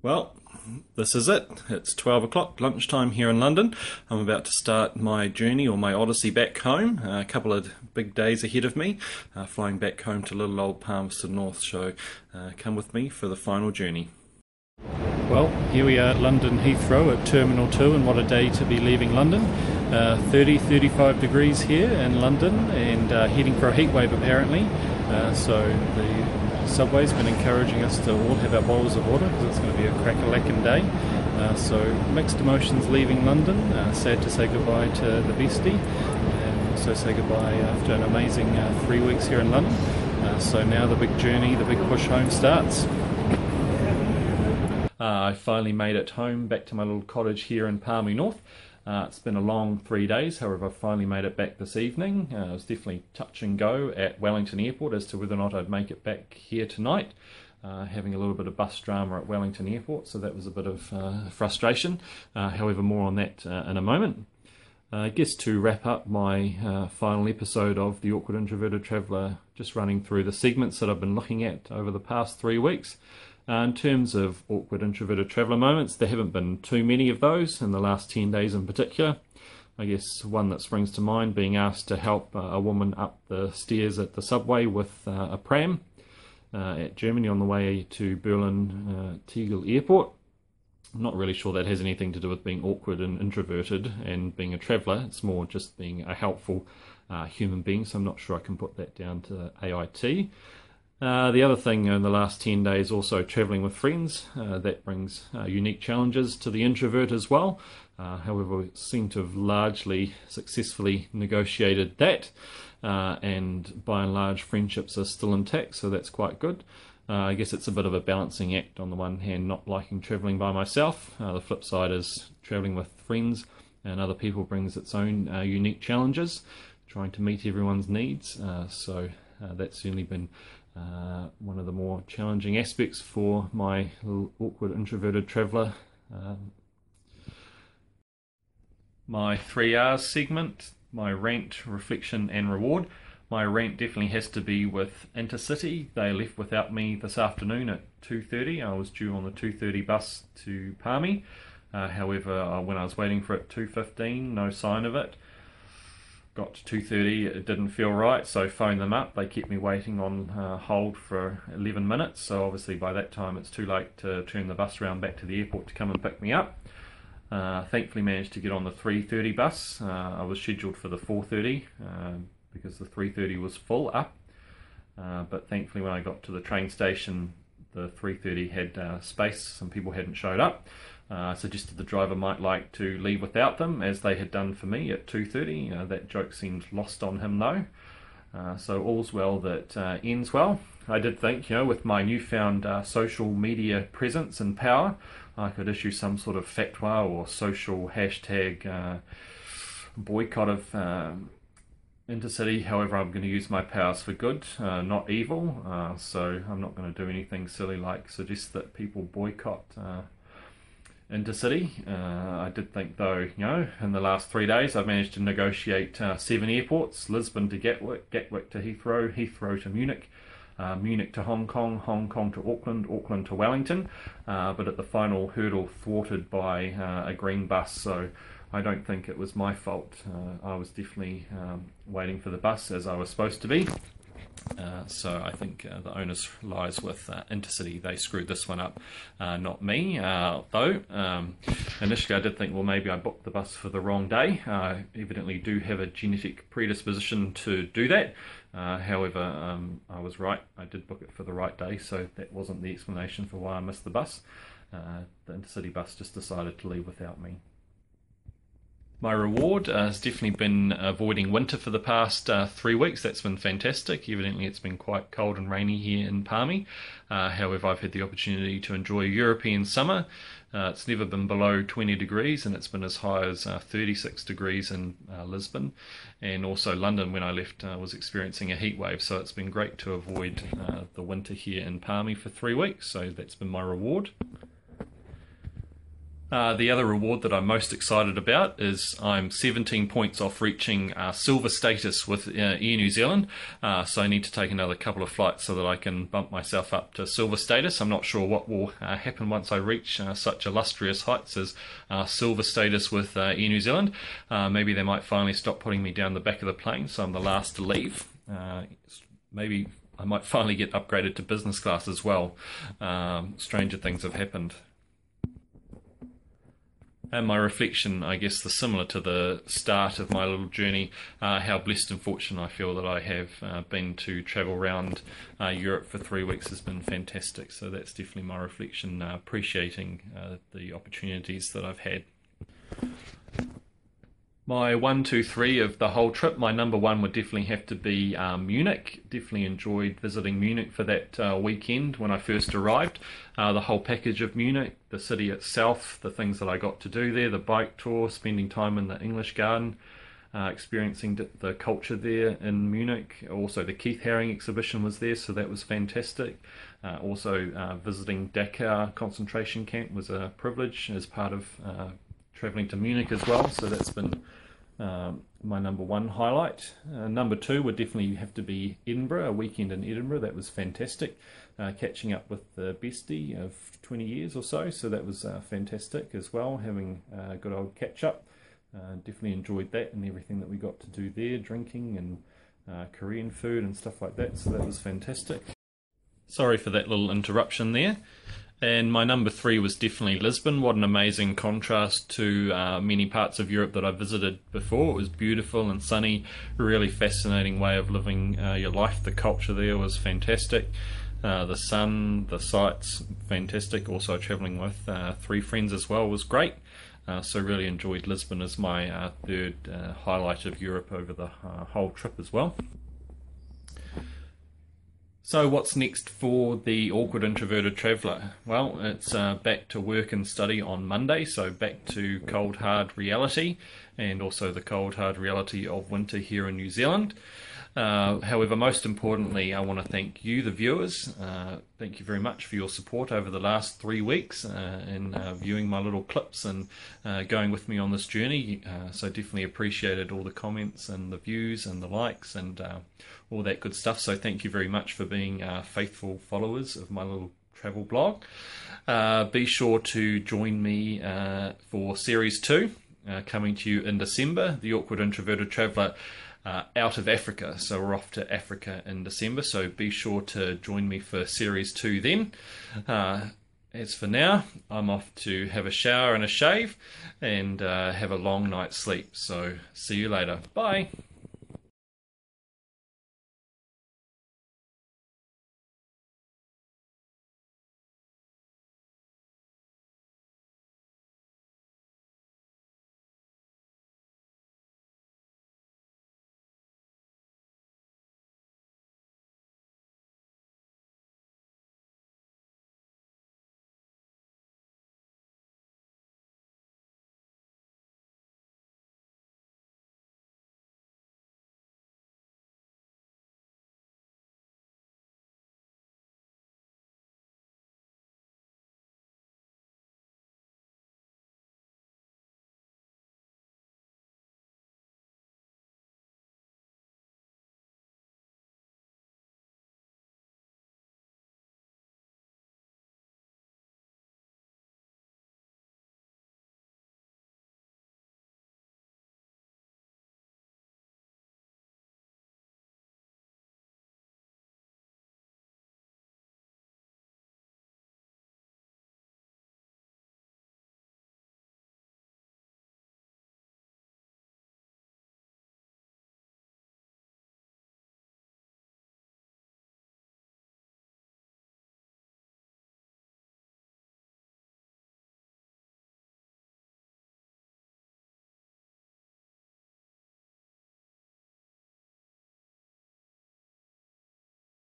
Well, this is it. It's 12 o'clock, lunchtime here in London. I'm about to start my journey or my odyssey back home. A couple of big days ahead of me, flying back home to little old Palmerston North, so come with me for the final journey. Well, here we are at London Heathrow at Terminal 2, and what a day to be leaving London. 35 degrees here in London, and heading for a heat wave apparently. So the subway's been encouraging us to all have our bottles of water because it's going to be a crack-a-lackin' day. So mixed emotions leaving London. Sad to say goodbye to the bestie, and also say goodbye after an amazing 3 weeks here in London. So now the big journey, the big push home starts. I finally made it home, back to my little cottage here in Palmy North. It's been a long 3 days, however I finally made it back this evening. It was definitely touch and go at Wellington Airport as to whether or not I'd make it back here tonight. Having a little bit of bus drama at Wellington Airport, so that was a bit of frustration. However, more on that in a moment. I guess to wrap up my final episode of The Awkward Introverted Traveller, just running through the segments that I've been looking at over the past 3 weeks. In terms of awkward introverted traveller moments, there haven't been too many of those in the last 10 days in particular. I guess one that springs to mind being asked to help a woman up the stairs at the subway with a pram at Germany on the way to Berlin Tegel Airport. I'm not really sure that has anything to do with being awkward and introverted and being a traveller. It's more just being a helpful human being, so I'm not sure I can put that down to AIT. The other thing in the last 10 days, also travelling with friends. That brings unique challenges to the introvert as well. However, we seem to have largely successfully negotiated that, and by and large friendships are still intact, so that's quite good. I guess it's a bit of a balancing act. On the one hand, not liking travelling by myself. The flip side is travelling with friends and other people brings its own unique challenges, trying to meet everyone's needs. So that's certainly been one of the more challenging aspects for my awkward introverted traveller. My 3Rs segment, my rant, reflection and reward. My rant definitely has to be with Intercity. They left without me this afternoon at 2:30. I was due on the 2:30 bus to Palmy. However, when I was waiting for it 2:15, no sign of it. Got to 2:30, it didn't feel right, so phoned them up. They kept me waiting on hold for 11 minutes, so obviously by that time it's too late to turn the bus around back to the airport to come and pick me up. Thankfully managed to get on the 3:30 bus. I was scheduled for the 4:30 because the 3:30 was full up, but thankfully when I got to the train station the 3:30 had space. Some people hadn't showed up. Suggested the driver might like to leave without them, as they had done for me at 2:30. That joke seemed lost on him though. So all's well that ends well. I did think, with my newfound social media presence and power, I could issue some sort of fatwa or social hashtag boycott of Intercity. However, I'm going to use my powers for good, not evil. So I'm not going to do anything silly like suggest that people boycott Intercity. I did think though, in the last 3 days I've managed to negotiate 7 airports: Lisbon to Gatwick, Gatwick to Heathrow, Heathrow to Munich, Munich to Hong Kong, Hong Kong to Auckland, Auckland to Wellington, but at the final hurdle thwarted by a green bus, so I don't think it was my fault. I was definitely waiting for the bus as I was supposed to be. So I think the onus lies with Intercity. They screwed this one up, not me. Though initially I did think, well, maybe I booked the bus for the wrong day. I evidently do have a genetic predisposition to do that. However, I was right. I did book it for the right day, so that wasn't the explanation for why I missed the bus. The Intercity bus just decided to leave without me. My reward has definitely been avoiding winter for the past 3 weeks. That's been fantastic. Evidently it's been quite cold and rainy here in Palmy. However, I've had the opportunity to enjoy European summer. It's never been below 20 degrees and it's been as high as 36 degrees in Lisbon. And also London, when I left, was experiencing a heat wave. So it's been great to avoid the winter here in Palmy for 3 weeks. So that's been my reward. The other reward that I'm most excited about is I'm 17 points off reaching silver status with Air New Zealand, so I need to take another couple of flights so that I can bump myself up to silver status. I'm not sure what will happen once I reach such illustrious heights as silver status with Air New Zealand. Maybe they might finally stop putting me down the back of the plane so I'm the last to leave. Maybe I might finally get upgraded to business class as well. Stranger things have happened. And my reflection, I guess, is similar to the start of my little journey, how blessed and fortunate I feel that I have been to travel around Europe for 3 weeks has been fantastic. So that's definitely my reflection, appreciating the opportunities that I've had. My 1, 2, 3 of the whole trip, my number one would definitely have to be Munich. Definitely enjoyed visiting Munich for that weekend when I first arrived. The whole package of Munich, the city itself, the things that I got to do there, the bike tour, spending time in the English garden, experiencing the culture there in Munich. Also the Keith Haring exhibition was there, so that was fantastic. Also visiting Dachau concentration camp was a privilege as part of travelling to Munich as well, so that's been my number one highlight. Number two would definitely have to be Edinburgh, a weekend in Edinburgh. That was fantastic. Catching up with the bestie of 20 years or so, so that was fantastic as well, having a good old catch up. Definitely enjoyed that and everything that we got to do there, drinking and Korean food and stuff like that, so that was fantastic. Sorry for that little interruption there. And my number three was definitely Lisbon. What an amazing contrast to many parts of Europe that I visited before. It was beautiful and sunny, really fascinating way of living your life. The culture there was fantastic. The sun, the sights, fantastic. Also travelling with 3 friends as well was great. So really enjoyed Lisbon as my third highlight of Europe over the whole trip as well. So what's next for the awkward introverted traveller? Well, it's back to work and study on Monday, so back to cold hard reality, and also the cold hard reality of winter here in New Zealand. However, most importantly, I want to thank you, the viewers. Thank you very much for your support over the last 3 weeks in viewing my little clips and going with me on this journey. So definitely appreciated all the comments and the views and the likes and all that good stuff. So thank you very much for being faithful followers of my little travel blog. Be sure to join me for Series 2 coming to you in December, The Awkward Introverted Traveller out of Africa. So we're off to Africa in December, so be sure to join me for Series 2 then. As for now, I'm off to have a shower and a shave and have a long night's sleep. So see you later. Bye.